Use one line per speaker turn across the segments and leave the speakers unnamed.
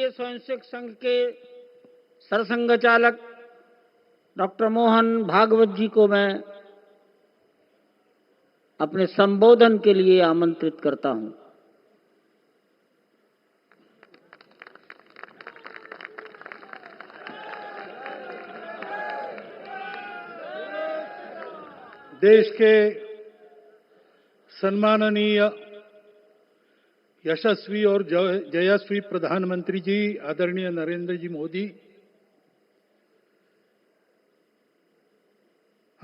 राष्ट्रीय स्वयंसेवक संघ के सरसंघ चालक डॉक्टर मोहन भागवत जी को मैं अपने संबोधन के लिए आमंत्रित करता हूं।
देश के सम्माननीय यशस्वी और जयस्वी प्रधानमंत्री जी आदरणीय नरेंद्र जी मोदी,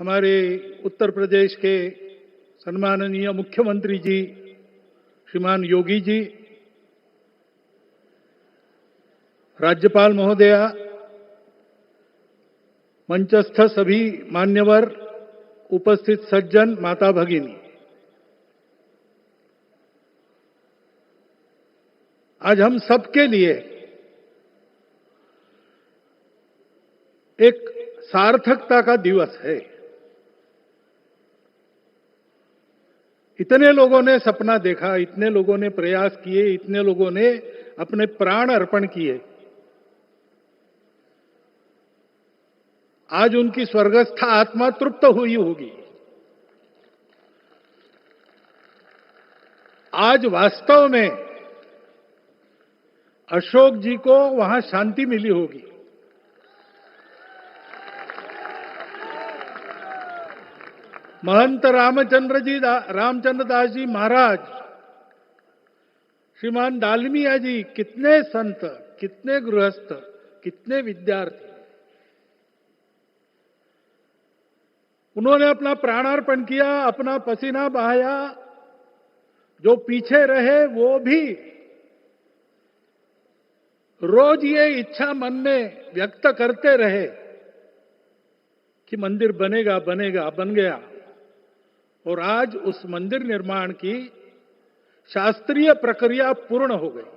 हमारे उत्तर प्रदेश के सम्माननीय मुख्यमंत्री जी श्रीमान योगी जी, राज्यपाल महोदया, मंचस्थ सभी मान्यवर, उपस्थित सज्जन, माता भगिनी, आज हम सबके लिए एक सार्थकता का दिवस है। इतने लोगों ने सपना देखा, इतने लोगों ने प्रयास किए, इतने लोगों ने अपने प्राण अर्पण किए। आज उनकी स्वर्गस्थ आत्मा तृप्त हुई होगी। आज वास्तव में अशोक जी को वहां शांति मिली होगी। महंत रामचंद्र दास जी महाराज, श्रीमान डालमिया जी, कितने संत, कितने गृहस्थ, कितने विद्यार्थी, उन्होंने अपना प्राणार्पण किया, अपना पसीना बहाया। जो पीछे रहे वो भी रोज ये इच्छा मन में व्यक्त करते रहे कि मंदिर बनेगा बनेगा, बन गया। और आज उस मंदिर निर्माण की शास्त्रीय प्रक्रिया पूर्ण हो गई,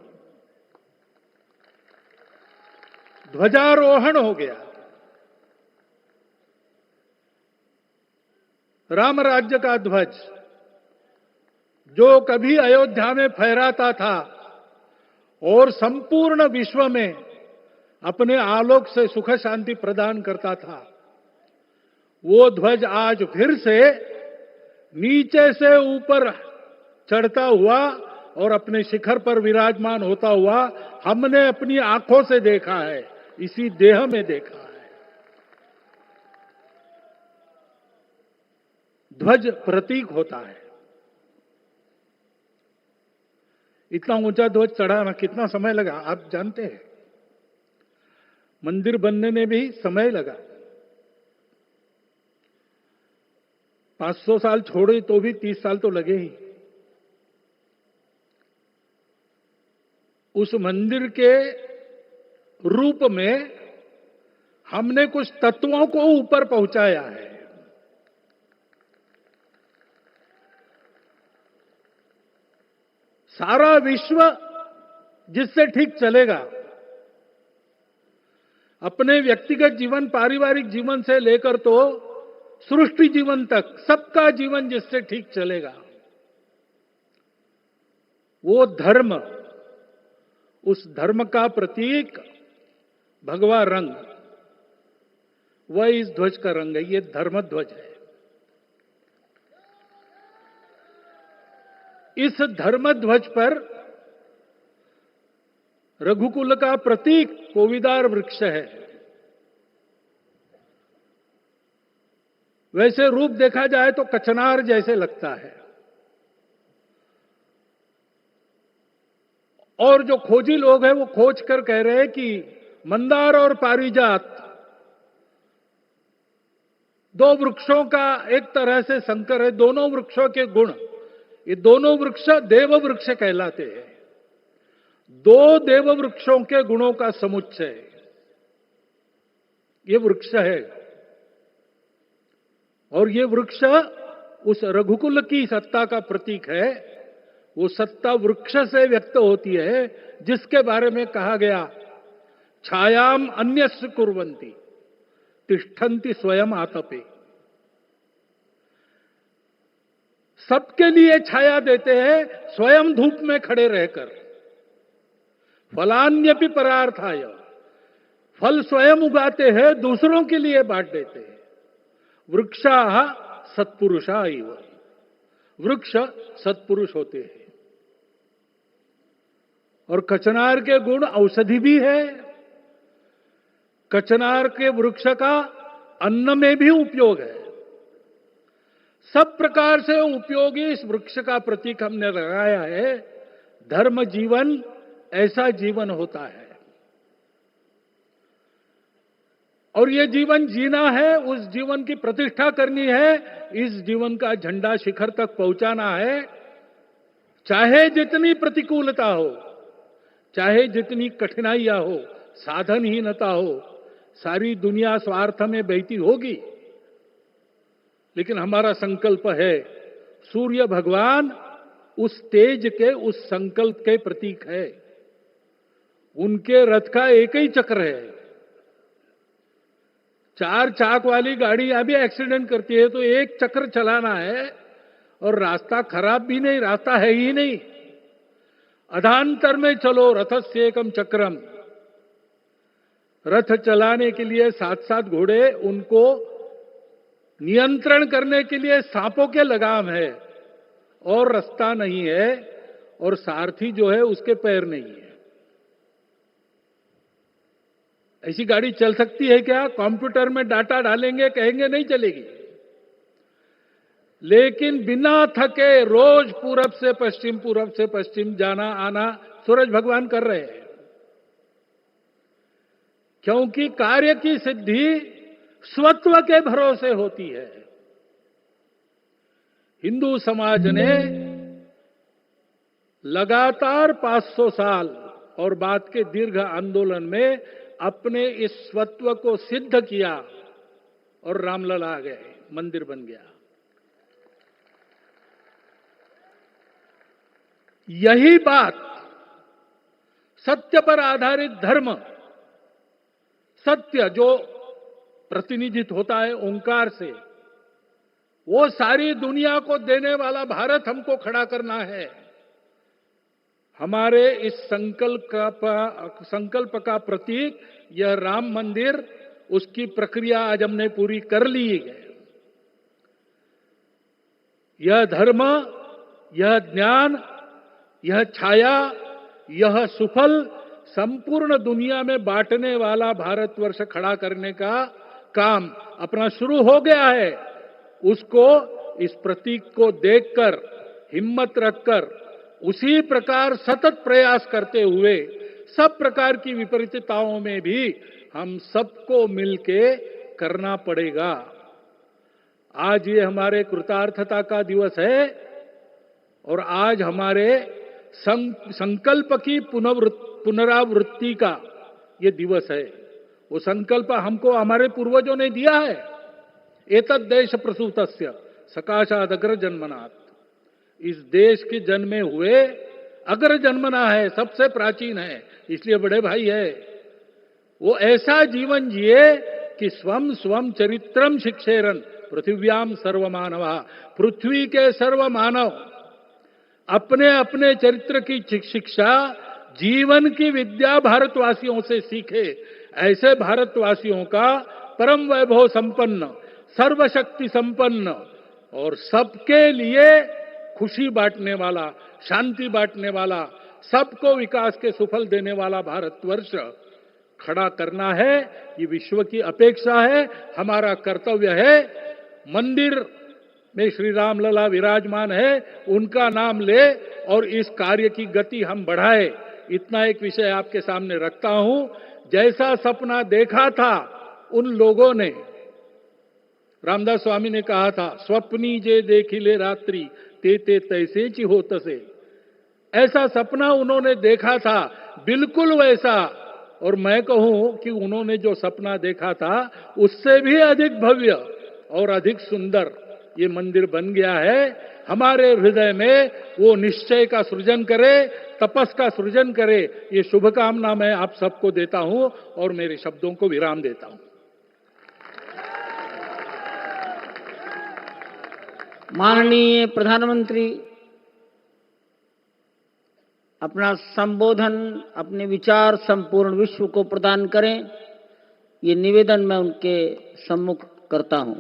ध्वजारोहण हो गया। राम राज्य का ध्वज जो कभी अयोध्या में फहराता था और संपूर्ण विश्व में अपने आलोक से सुख शांति प्रदान करता था, वो ध्वज आज फिर से नीचे से ऊपर चढ़ता हुआ और अपने शिखर पर विराजमान होता हुआ हमने अपनी आंखों से देखा है, इसी देह में देखा है। ध्वज प्रतीक होता है। इतना ऊंचा ध्वज चढ़ाना कितना समय लगा आप जानते हैं? मंदिर बनने में भी समय लगा। 500 साल छोड़े तो भी 30 साल तो लगे ही। उस मंदिर के रूप में हमने कुछ तत्वों को ऊपर पहुंचाया है। सारा विश्व जिससे ठीक चलेगा, अपने व्यक्तिगत जीवन, पारिवारिक जीवन से लेकर तो सृष्टि जीवन तक, सबका जीवन जिससे ठीक चलेगा, वो धर्म, उस धर्म का प्रतीक भगवा रंग, वह इस ध्वज का रंग है। ये धर्म ध्वज है। इस धर्म ध्वज पर रघुकुल का प्रतीक कोविदार वृक्ष है। वैसे रूप देखा जाए तो कचनार जैसे लगता है। और जो खोजी लोग हैं वो खोज कर कह रहे हैं कि मंदार और पारिजात दो वृक्षों का एक तरह से संकर है। दोनों वृक्षों के गुण, ये दोनों वृक्ष देव वृक्ष कहलाते हैं। दो देव वृक्षों के गुणों का समुच्चय ये वृक्ष है। और ये वृक्ष उस रघुकुल की सत्ता का प्रतीक है। वो सत्ता वृक्ष से व्यक्त होती है, जिसके बारे में कहा गया, छायाम अन्यस्य कुर्वन्ति तिष्ठन्ति स्वयं आतपे। सबके लिए छाया देते हैं, स्वयं धूप में खड़े रहकर। फलान्यपि परार्थाय, फल स्वयं उगाते हैं, दूसरों के लिए बांट देते हैं। वृक्षाः सत्पुरुषा इव, वृक्ष सत्पुरुष होते हैं। और कचनार के गुण औषधि भी है। कचनार के वृक्ष का अन्न में भी उपयोग है। सब प्रकार से उपयोगी इस वृक्ष का प्रतीक हमने लगाया है। धर्म जीवन ऐसा जीवन होता है, और ये जीवन जीना है, उस जीवन की प्रतिष्ठा करनी है, इस जीवन का झंडा शिखर तक पहुंचाना है। चाहे जितनी प्रतिकूलता हो, चाहे जितनी कठिनाइयां हो, साधनहीनता हो, सारी दुनिया स्वार्थ में बहती होगी, लेकिन हमारा संकल्प है। सूर्य भगवान उस तेज के, उस संकल्प के प्रतीक है। उनके रथ का एक ही चक्र है। 4 चाक वाली गाड़ी अभी एक्सीडेंट करती है तो एक चक्र चलाना है, और रास्ता खराब भी नहीं, रास्ता है ही नहीं। अधांतर में चलो रथस्य एकम चक्रम। रथ चलाने के लिए 7-7 घोड़े, उनको नियंत्रण करने के लिए सांपों के लगाम है, और रास्ता नहीं है, और सारथी जो है उसके पैर नहीं है। ऐसी गाड़ी चल सकती है क्या? कंप्यूटर में डाटा डालेंगे, कहेंगे नहीं चलेगी। लेकिन बिना थके रोज पूरब से पश्चिम, पूरब से पश्चिम जाना आना सूरज भगवान कर रहे हैं। क्योंकि कार्य की सिद्धि स्वत्व के भरोसे होती है। हिंदू समाज ने लगातार 500 साल और बाद के दीर्घ आंदोलन में अपने इस स्वत्व को सिद्ध किया, और रामलला आ गए, मंदिर बन गया। यही बात सत्य पर आधारित धर्म, सत्य जो प्रतिनिधित्व होता है ओंकार से, वो सारी दुनिया को देने वाला भारत हमको खड़ा करना है। हमारे इस संकल्प का प्रतीक यह राम मंदिर, उसकी प्रक्रिया आज हमने पूरी कर ली है। यह धर्म, यह ज्ञान, यह छाया, यह सुफल संपूर्ण दुनिया में बांटने वाला भारतवर्ष खड़ा करने का काम अपना शुरू हो गया है। उसको, इस प्रतीक को देखकर, हिम्मत रखकर, उसी प्रकार सतत प्रयास करते हुए सब प्रकार की विपरीतताओं में भी हम सबको मिलके करना पड़ेगा। आज ये हमारे कृतार्थता का दिवस है, और आज हमारे संकल्प की पुनरावृत्ति का ये दिवस है। वो संकल्प हमको हमारे पूर्वजों ने दिया है। एतद् देश प्रसूतस्य सकाशाद अग्र जन्मनात्। इस देश के जन्मे हुए अग्र जन्मना है, सबसे प्राचीन है, इसलिए बड़े भाई है। वो ऐसा जीवन जिए कि स्वम स्वम चरित्रम शिक्षेरन पृथिव्याम सर्वमानवा। पृथ्वी के सर्व मानव अपने अपने चरित्र की शिक्षा, जीवन की विद्या भारतवासियों से सीखे। ऐसे भारतवासियों का परम वैभव संपन्न, सर्वशक्ति संपन्न और सबके लिए खुशी बांटने वाला, शांति बांटने वाला, सबको विकास के सुफल देने वाला भारतवर्ष खड़ा करना है। ये विश्व की अपेक्षा है, हमारा कर्तव्य है। मंदिर में श्री रामलला विराजमान है, उनका नाम ले और इस कार्य की गति हम बढ़ाए। इतना एक विषय आपके सामने रखता हूं। जैसा सपना देखा था उन लोगों ने, रामदास स्वामी ने कहा था, स्वप्नी जे देखिले रात्रि ते ते तैसे ची हो तसे। ऐसा सपना उन्होंने देखा था, बिल्कुल वैसा। और मैं कहूं कि उन्होंने जो सपना देखा था उससे भी अधिक भव्य और अधिक सुंदर ये मंदिर बन गया है। हमारे हृदय में वो निश्चय का सृजन करे, तपस का सृजन करे। ये शुभकामना मैं आप सबको देता हूं और मेरे शब्दों को विराम देता हूं।
माननीय प्रधानमंत्री अपना संबोधन, अपने विचार संपूर्ण विश्व को प्रदान करें, ये निवेदन मैं उनके सम्मुख करता हूं।